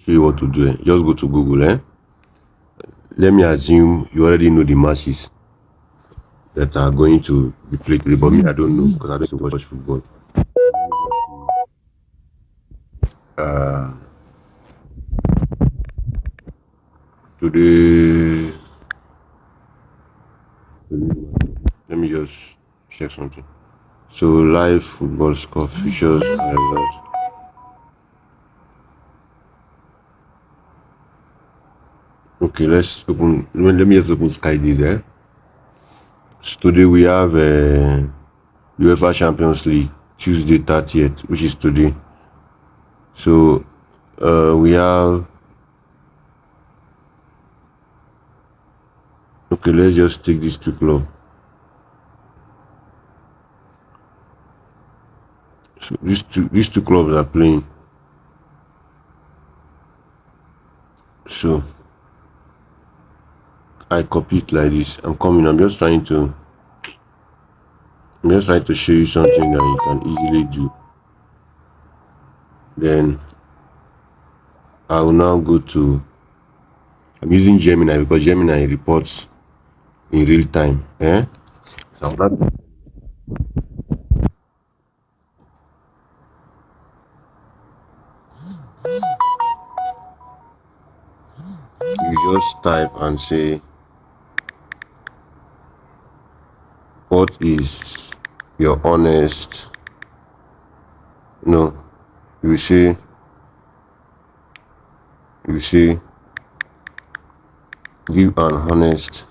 show you what to do. Just go to Google. Let me assume you already know the matches that are going to be played today, but me, I don't know because I don't watch football. Today, let me just check something. So, live football score, features, and results. Okay, let's open. Let me just open Sky News. So today we have UEFA Champions League, Tuesday 30th, which is today. So we have. Okay, let's just take these two clubs. So these two clubs are playing. So I copy it like this. I'm just trying to show you something that you can easily do. Then I will now go to. I'm using Gemini because Gemini reports in real time. So I'm not. You just type and say, what is your honest? No, you say, give an honest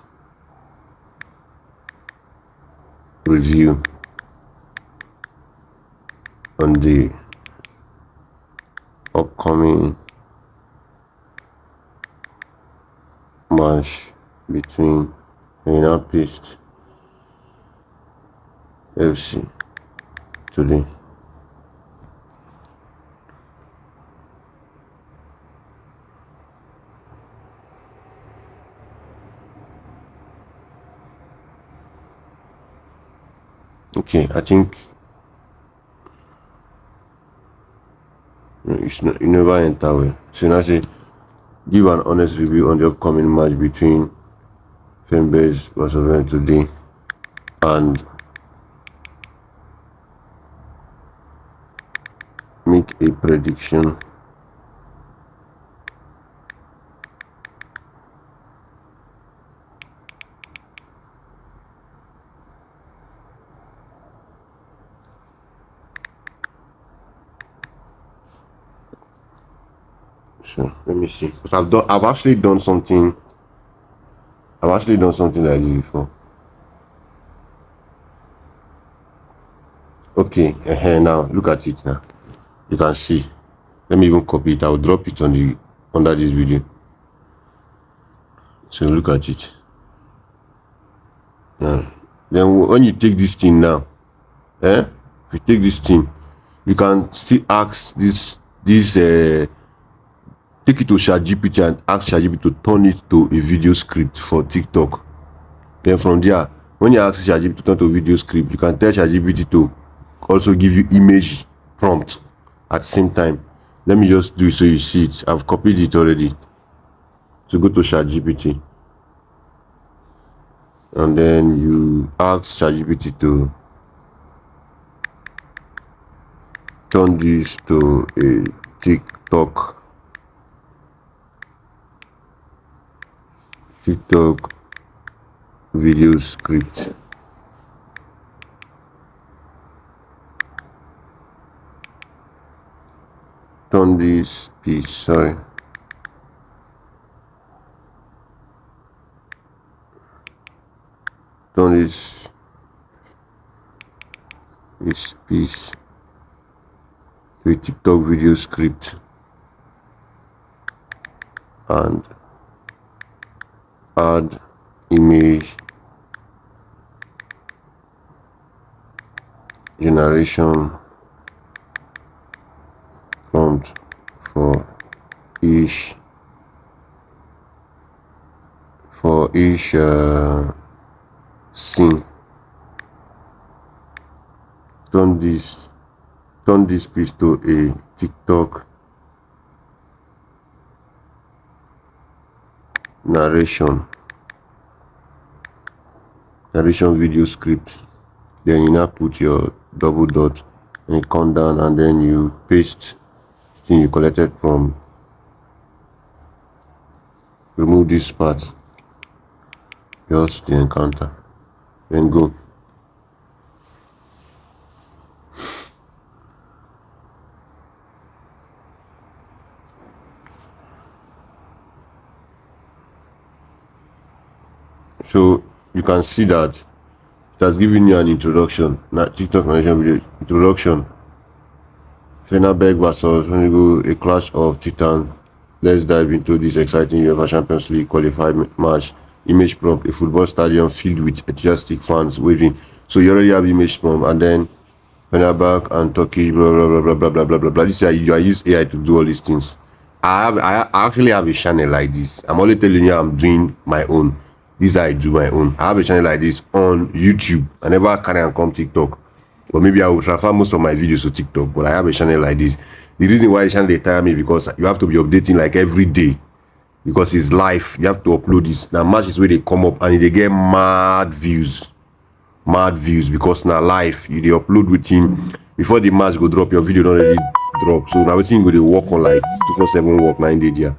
review on the upcoming match between Minneapolis FC today. Okay, I think it's not, you never enter well. So now say, give an honest review on the upcoming match between Fanbase versus today, and make a prediction. So let me see. Because I've actually done something like this before. Okay, now look at it now. You can see. Let me even copy it. I'll drop it on the under this video. So look at it. Then when you take this thing now, if you take this thing, you can still ask take it to ChatGPT and ask ChatGPT to turn it to a video script for TikTok. Then from there, when you ask ChatGPT to turn to a video script, you can tell ChatGPT to also give you image prompt at the same time. Let me just do it so you see it. I've copied it already. So go to ChatGPT. And then you ask ChatGPT to turn this to a TikTok video script. Turn this piece, sorry. Turn this piece to a TikTok video script and add image generation prompt for each scene. Turn this piece to a TikTok narration video script. Then you now put your double dot and you come down and then you paste the thing you collected from. Remove this part, just the encounter, then go. So you can see that it has given you an introduction. Now TikTok narration video introduction. Fenerbahce versus when you go a clash of titans. Let's dive into this exciting UEFA Champions League qualified match. Image prompt: a football stadium filled with enthusiastic fans waving. So you already have image prompt, and then Fenerbahce and Turkey, blah blah blah blah blah blah blah blah blah. This is I use AI to do all these things. I actually have a channel like this. I'm only telling you I'm doing my own. This is how I do my own. I have a channel like this on YouTube. I never carry and come TikTok. Or maybe I will transfer most of my videos to TikTok. But I have a channel like this. The reason why the channel they tire me because you have to be updating like every day. Because it's live. You have to upload this. Now matches where they come up and they get mad views. Mad views because now live. You they upload with him. Before the match go drop, your video don't already drop. So now everything go they work on like 247 work 9 days. Yeah.